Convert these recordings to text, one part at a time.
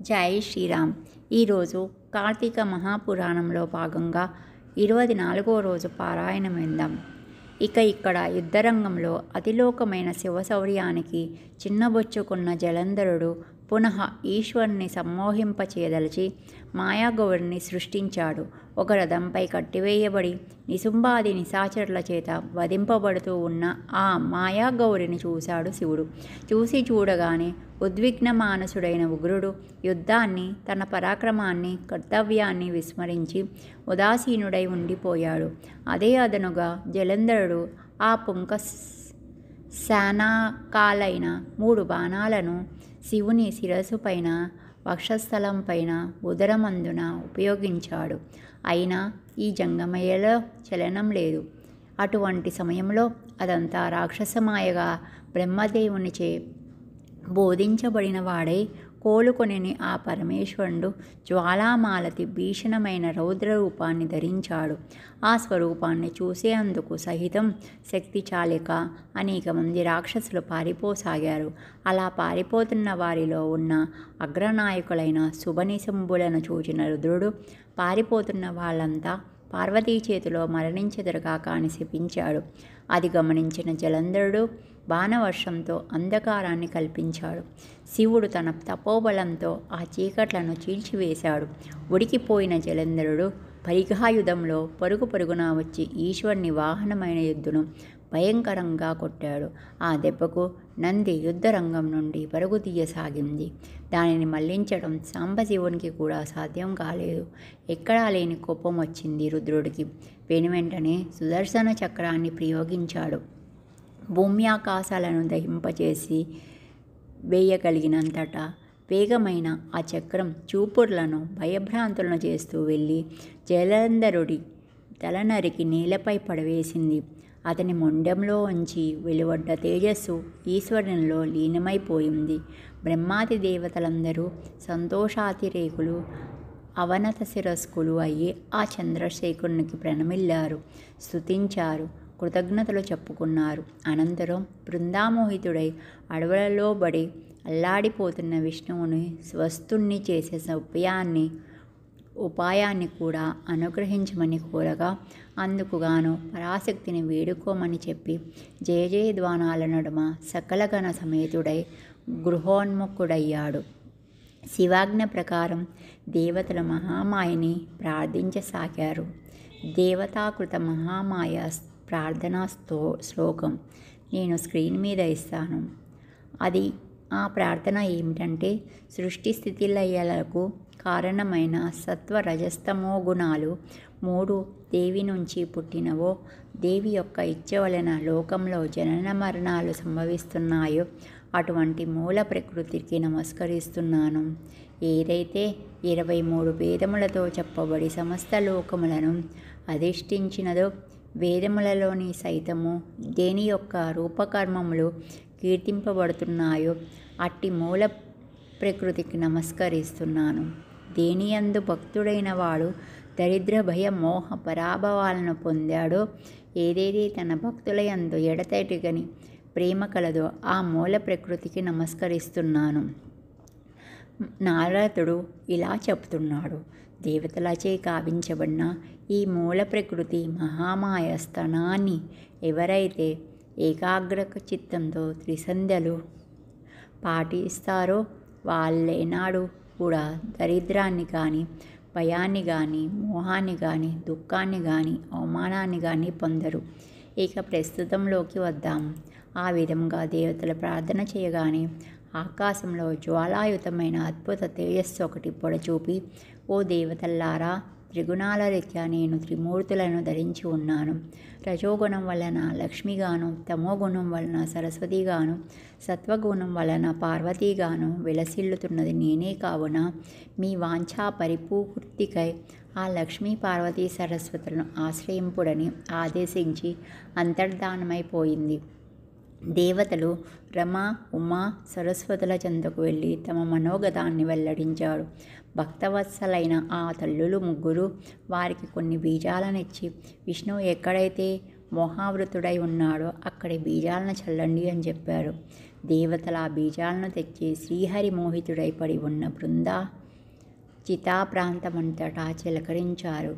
జై శ్రీరామ్. ఈరోజు కార్తీక మహాపురాణంలో భాగంగా 24వ రోజు పారాయణం విందాం. ఇక్కడ యుద్ధరంగంలో అతిలోకమైన శివశౌర్యానికి చిన్నబొచ్చుకున్న జలంధరుడు పునః ఈశ్వరుని సమ్మోహింపచేదలిచి మాయాగౌరిని సృష్టించాడు. ఒక రథంపై కట్టివేయబడి నిశుంబాది నిశాచరుల చేత వధింపబడుతూ ఉన్న ఆ మాయాగౌరిని చూశాడు శివుడు. చూడగానే ఉద్విగ్న మానసుడైన ఉగ్రుడు యుద్ధాన్ని, తన పరాక్రమాన్ని, కర్తవ్యాన్ని విస్మరించి ఉదాసీనుడై ఉండిపోయాడు. అదే అదనుగా జలంధరుడు ఆ పుంక శానాకాలైన 3 బాణాలను శివుని శిరస్సు పైన, వక్షస్థలం పైన, ఉదరమందున ఉపయోగించాడు. అయినా ఈ జంగమయ్యలో చలనం లేదు. అటువంటి సమయంలో అదంతా రాక్షసమాయగా బ్రహ్మదేవునిచే బోధించబడిన వాడై కోలుకొనిని ఆ పరమేశ్వరుడు జ్వాలామాలతి భీషణమైన రౌద్ర రూపాన్ని ధరించాడు. ఆ స్వరూపాన్ని చూసేందుకు సహితం శక్తి చాలిక అనేక మంది రాక్షసులు పారిపోసాగారు. అలా పారిపోతున్న వారిలో ఉన్న అగ్రనాయకులైన శుభనిశంభులను చూచిన రుద్రుడు పారిపోతున్న వాళ్ళంతా పార్వతీ చేతిలో మరణించెదరుగాక అని శపించాడు. అది గమనించిన జలంధరుడు బాణవర్షంతో అంధకారాన్ని కల్పించాడు. శివుడు తన తపోబలంతో ఆ చీకట్లను చీల్చివేశాడు. ఉడికిపోయిన జలంధరుడు పరిఘాయుధంలో పరుగున వచ్చి ఈశ్వరుని వాహనమైన ఎద్దును భయంకరంగా కొట్టాడు. ఆ దెబ్బకు నంది యుద్ధరంగం నుండి పరుగు తీయసాగింది. దానిని మళ్లించడం సాంబశివునికి కూడా సాధ్యం కాలేదు. ఎక్కడా లేని కోపం వచ్చింది రుద్రుడికి. వెనువెంటనే సుదర్శన చక్రాన్ని ప్రయోగించాడు. భూమి ఆకాశాలను దహింపచేసి వేయగలిగినంతటా వేగమైన ఆ చక్రం చూపుర్లను భయభ్రాంతులను చేస్తూ వెళ్ళి జలంధరుడి తల నరికి నేలపై పడవేసింది. అతని మొండెంలో ఉంచి వెలువడ్డ తేజస్సు ఈశ్వరునిలో లీనమైపోయింది. బ్రహ్మాది దేవతలందరూ సంతోషాతిరేకులు, అవనత శిరస్కులు అయ్యి ఆ చంద్రశేఖరునికి ప్రణమిల్లారు, స్తుతించారు, కృతజ్ఞతలు చెప్పుకున్నారు. అనంతరం బృందామోహితుడై అడవులలో బడి అల్లాడిపోతున్న విష్ణువుని స్వస్థుణ్ణి చేసే ఉపాయాన్ని కూడా అనుగ్రహించమని కోరగా అందుకుగాను పరాశక్తిని వేడుకోమని చెప్పి జయజయధ్వానాల నడుమ సకలగణ సమేతుడై గృహోన్ముఖుడయ్యాడు. శివాజ్ఞ ప్రకారం దేవతల మహామాయని ప్రార్థించసాగారు. దేవతాకృత మహామాయ ప్రార్థనా శ్లోకం నేను స్క్రీన్ మీద ఇస్తాను. ఆ ప్రార్థన ఏమిటంటే, సృష్టి స్థితిలయలకు కారణమైన సత్వ రజస్తమో గుణాలు 3 దేవి నుంచి పుట్టినవో, దేవి యొక్క ఇచ్చ వలన లోకంలో జనన మరణాలు సంభవిస్తున్నాయో అటువంటి మూల ప్రకృతికి నమస్కరిస్తున్నాను. ఏదైతే 23 వేదములతో చెప్పబడి సమస్త లోకములను అధిష్ఠించినదో, వేదములలోని సైతము దేని యొక్క రూపకర్మములు కీర్తింపబడుతున్నాయో అట్టి మూల ప్రకృతికి నమస్కరిస్తున్నాను. దేనియందు భక్తుడైన వాడు దరిద్ర భయ మోహ పరాభవాలను పొందాడో, ఏదేది తన భక్తులయందు ఎడతెగని ప్రేమ కలదో ఆ మూల ప్రకృతికి నమస్కరిస్తున్నాను. నారదుడు ఇలా చెప్తున్నాడు. దేవతలచే కావించబడిన ఈ మూల ప్రకృతి మహామాయ స్థానాన్ని ఎవరైతే ఏకాగ్ర చిత్తంతో త్రిసంధ్యలు పాటిస్తారో వాళ్ళేనాడు కూడా దరిద్రాన్ని కానీ, భయాన్ని కానీ, మోహాన్ని కానీ, దుఃఖాన్ని కానీ, అవమానాన్ని కానీ పొందరు. ఇక ప్రస్తుతంలోకి వద్దాం. ఆ విధంగా దేవతల ప్రార్థన చేయగానే ఆకాశంలో జ్వాలాయుతమైన అద్భుత తేజస్సు ఒకటి పొడచూపి, ఓ దేవతల్లారా, త్రిగుణాల రీత్యా నేను త్రిమూర్తులను ధరించి ఉన్నాను. రజోగుణం వలన లక్ష్మిగాను, తమోగుణం వలన సరస్వతిగాను, సత్వగుణం వలన పార్వతీగాను విలసిల్లుతున్నది నేనే. కావున మీ వాంఛా పరిపూర్తికై ఆ లక్ష్మీ పార్వతీ సరస్వతులను ఆశ్రయింపుడని ఆదేశించి అంతర్ధానమైపోయింది. దేవతలు రమ, ఉమా, సరస్వతుల చెంతకు వెళ్ళి తమ మనోగతాన్ని వెల్లడించాడు. భక్తవత్సలైన ఆ తల్లులు 3 వారికి కొన్ని బీజాలనిచ్చి, విష్ణువు ఎక్కడైతే మోహావృతుడై ఉన్నాడో అక్కడి బీజాలను చల్లండి అని చెప్పారు. దేవతల ఆ బీజాలను తెచ్చి శ్రీహరి మోహితుడై పడి ఉన్న బృందా చితా ప్రాంతమంతటా చిలకరించారు.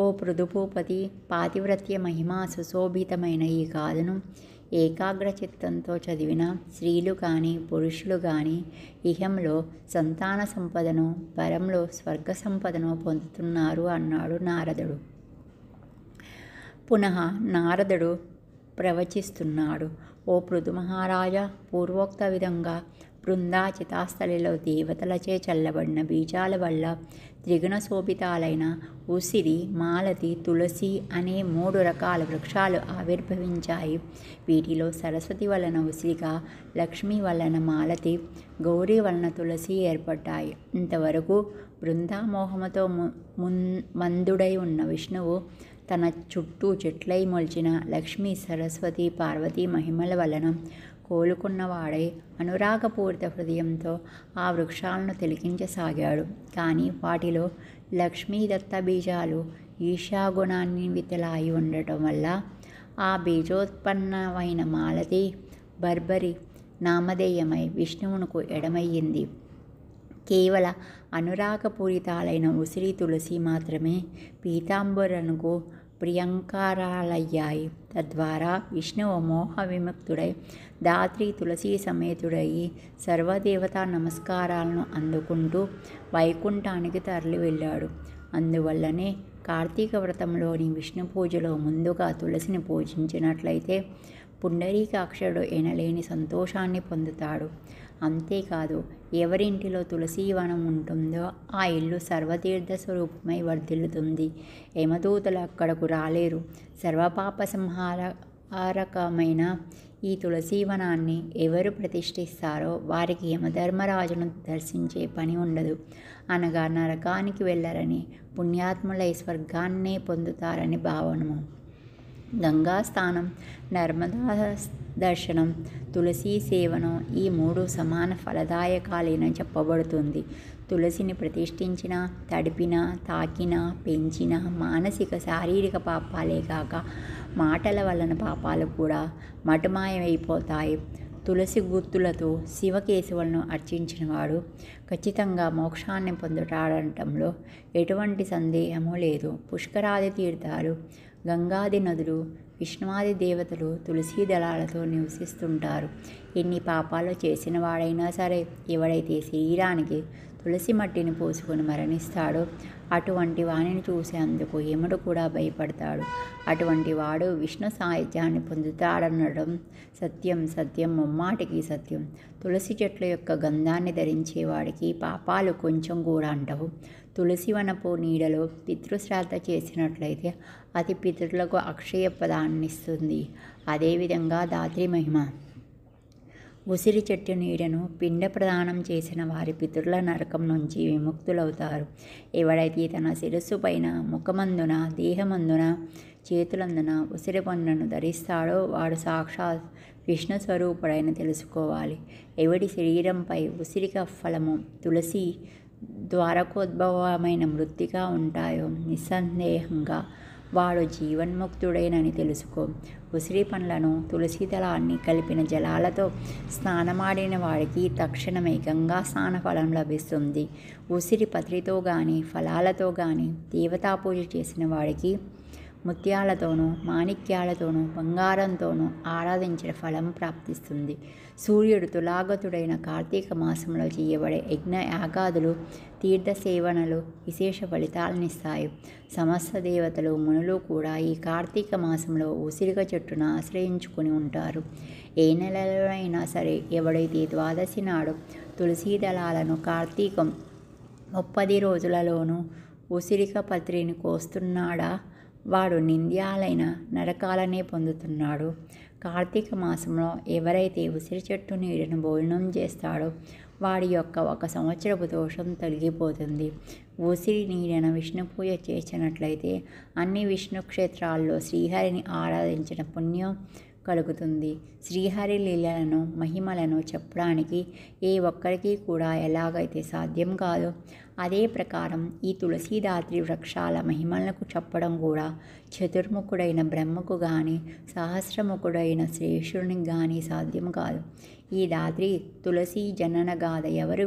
ఓ పృథుభూపతి, పాతివ్రత్య మహిమా సుశోభితమైన ఈ గాథను ఏకాగ్ర చిత్తంతో చదివిన స్త్రీలు కానీ పురుషులు కానీ ఇహంలో సంతాన సంపదను, పరంలో స్వర్గ సంపదను పొందుతున్నారు అన్నాడు నారదుడు. పునః నారదుడు ప్రవచిస్తున్నాడు. ఓ పృథు మహారాజా, పూర్వోక్త విధంగా బృందా చితాస్థలిలో దేవతలచే చల్లబడిన బీజాల వల్ల త్రిగుణ శోభితాలైన ఉసిరి, మాలతి, తులసి అనే 3 రకాల వృక్షాలు ఆవిర్భవించాయి. వీటిలో సరస్వతి వలన ఉసిరిగా, లక్ష్మి వలన మాలతి, గౌరీ వలన తులసి ఏర్పడ్డాయి. ఇంతవరకు బృందామోహముతో మందుడై ఉన్న విష్ణువు తన చుట్టూ చెట్లై మొలిచిన లక్ష్మీ, సరస్వతి, పార్వతీ మహిమల వలన కోలుకున్నవాడై అనురాగపూరిత హృదయంతో ఆ వృక్షాలను తిలకించసాగాడు. కానీ వాటిలో లక్ష్మీదత్త బీజాలు ఈశాగుణాన్వితులాయి ఉండటం వల్ల ఆ బీజోత్పన్నమైన మాలతి బర్బరి నామధేయమై విష్ణువునకు ఎడమయ్యింది. కేవల అనురాగపూరితాలైన ఉసిరి, తులసి మాత్రమే పీతాంబరునకు ప్రియంకరాలయ్యాయి. తద్వారా విష్ణువు మోహ విముక్తుడై ధాత్రి తులసి సమేతుడై సర్వదేవతా నమస్కారాలను అందుకుంటూ వైకుంఠానికి తరలి వెళ్ళాడు. అందువల్లనే కార్తీక వ్రతంలోని విష్ణు పూజలో ముందుగా తులసిని పూజించినట్లయితే పుండరీకాక్షుడు ఎనలేని సంతోషాన్ని పొందుతాడు. అంతేకాదు, ఎవరింటిలో తులసీవనం ఉంటుందో ఆ ఇల్లు సర్వతీర్థ స్వరూపమై వర్ధిల్లుతుంది. యమదూతలు అక్కడకు రాలేరు. సర్వపాప సంహారకమైన ఈ తులసీవనాన్ని ఎవరు ప్రతిష్ఠిస్తారో వారికి యమధర్మరాజును దర్శించే పని ఉండదు. అనగా నరకానికి వెళ్ళరని, పుణ్యాత్ములై స్వర్గాన్నే పొందుతారని భావనము. గంగా స్నానం, నర్మదా దర్శనం, తులసీ సేవనం ఈ 3 సమాన ఫలదాయకాలేనని చెప్పబడుతుంది. తులసిని ప్రతిష్ఠించిన, తడిపిన, తాకిన, పెంచిన మానసిక శారీరక పాపాలే కాక మాటల వలన పాపాలు కూడా మటుమాయమైపోతాయి. తులసి గుర్తులతో శివకేశవులను అర్చించినవాడు ఖచ్చితంగా మోక్షాన్ని పొందుతాడనటంలో ఎటువంటి సందేహము లేదు. పుష్కరాది తీర్థాలు, గంగాది నదులు, విష్ణువాది దేవతలు తులసీ దళాలతో నివసిస్తుంటారు. ఎన్ని పాపాలు చేసిన వాడైనా సరే, ఎవడైతే శరీరానికి తులసి మట్టిని పోసుకొని మరణిస్తాడో అటువంటి వాణిని చూసేందుకు యముడు కూడా భయపడతాడు. అటువంటి వాడు విష్ణు సాహిత్యాన్ని పొందుతాడనడం సత్యం, సత్యం, ముమ్మాటికి సత్యం. తులసి చెట్ల యొక్క గంధాన్ని ధరించేవాడికి పాపాలు కొంచెం కూడా అంటవు. తులసి వనపు నీడలో పితృశ్రాద్ధ చేసినట్లయితే అది పితృలకు అక్షయ పదాన్నిస్తుంది. అదేవిధంగా ధాత్రి మహిమ. ఉసిరి చెట్టు నీడను పిండ ప్రదానం చేసిన వారి పితరుల నరకం నుంచి విముక్తులవుతారు. ఎవడైతే తన శిరస్సు పైన, ముఖమందున, దేహమందున, చేతులందున ఉసిరి పండును ధరిస్తాడో వాడు సాక్షాత్ విష్ణు స్వరూపుడైన తెలుసుకోవాలి. ఎవడి శరీరంపై ఉసిరిక ఫలము, తులసి ద్వారకోద్భవమైన మృత్తిగా ఉంటాయో నిస్సందేహంగా వాడు జీవన్ముక్తుడేనని తెలుసుకో. ఉసిరి పండ్లను, తులసి దళాన్ని కలిపిన జలాలతో స్నానమాడిన వాడికి తక్షణమే గంగా స్నాన ఫలం లభిస్తుంది. ఉసిరి పత్రితో కానీ, ఫలాలతో కానీ దేవతా పూజ చేసిన వాడికి ముత్యాలతోనూ, మాణిక్యాలతోనూ, బంగారంతోనూ ఆరాధించిన ఫలం ప్రాప్తిస్తుంది. సూర్యుడు తులాగతుడైన కార్తీక మాసంలో చేయబడే యజ్ఞ యాగాదులు, తీర్థ సేవనలు విశేష ఫలితాలనిస్తాయి. సమస్త దేవతలు, మునులు కూడా ఈ కార్తీక మాసంలో ఉసిరిక చెట్టును ఆశ్రయించుకుని ఉంటారు. ఏ నెలలోనైనా సరే ఎవడైతే ద్వాదశి నాడు తులసీ దళాలను కార్తీకం 30 రోజులలోనూ ఉసిరిక పత్రిని కోస్తున్నాడా వాడు నింద్యాలైన నరకాలనే పొందుతున్నాడు. కార్తీక మాసంలో ఎవరైతే ఉసిరి చెట్టు నీడను భోజనం చేస్తాడో వాడి యొక్క 1 సంవత్సరపు దోషం తొలగిపోతుంది. ఉసిరి నీడన విష్ణు పూజ చేసినట్లయితే అన్ని విష్ణు క్షేత్రాల్లో శ్రీహరిని ఆరాధించిన పుణ్యం కలుగుతుంది. శ్రీహరి లీలలను మహిమలను చెప్పడానికి ఏ ఒక్కరికి కూడా ఎలాగైతే సాధ్యం కాదో అదే ప్రకారం ఈ తులసీదాత్రి వృక్షాల మహిమలకు చెప్పడం కూడా చతుర్ముఖుడైన బ్రహ్మకు కానీ సహస్రముఖుడైన శ్రేష్ఠునికి కానీ సాధ్యం కాదు. ఈ దాత్రి తులసి జనన గాథ ఎవరు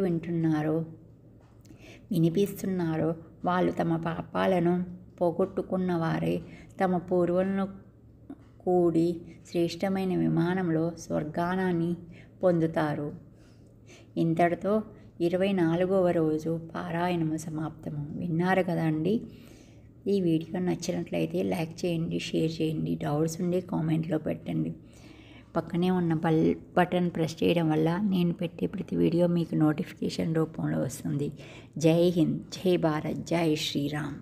వినిపిస్తున్నారో వాళ్ళు తమ పాపాలను పోగొట్టుకున్న వారే, తమ పూర్వులను కూడి శ్రేష్టమైన విమానంలో స్వర్గానాన్ని పొందుతారు. ఇంతటితో 24వ రోజు పారాయణము సమాప్తము. విన్నారు కదండి. ఈ వీడియో నచ్చినట్లయితే లైక్ చేయండి, షేర్ చేయండి. డౌట్స్ ఉండి కామెంట్లో పెట్టండి. పక్కనే ఉన్న బటన్ ప్రెస్ చేయడం వల్ల నేను పెట్టే ప్రతి వీడియో మీకు నోటిఫికేషన్ రూపంలో వస్తుంది. జై హింద్, జై భారత్, జై శ్రీరామ్.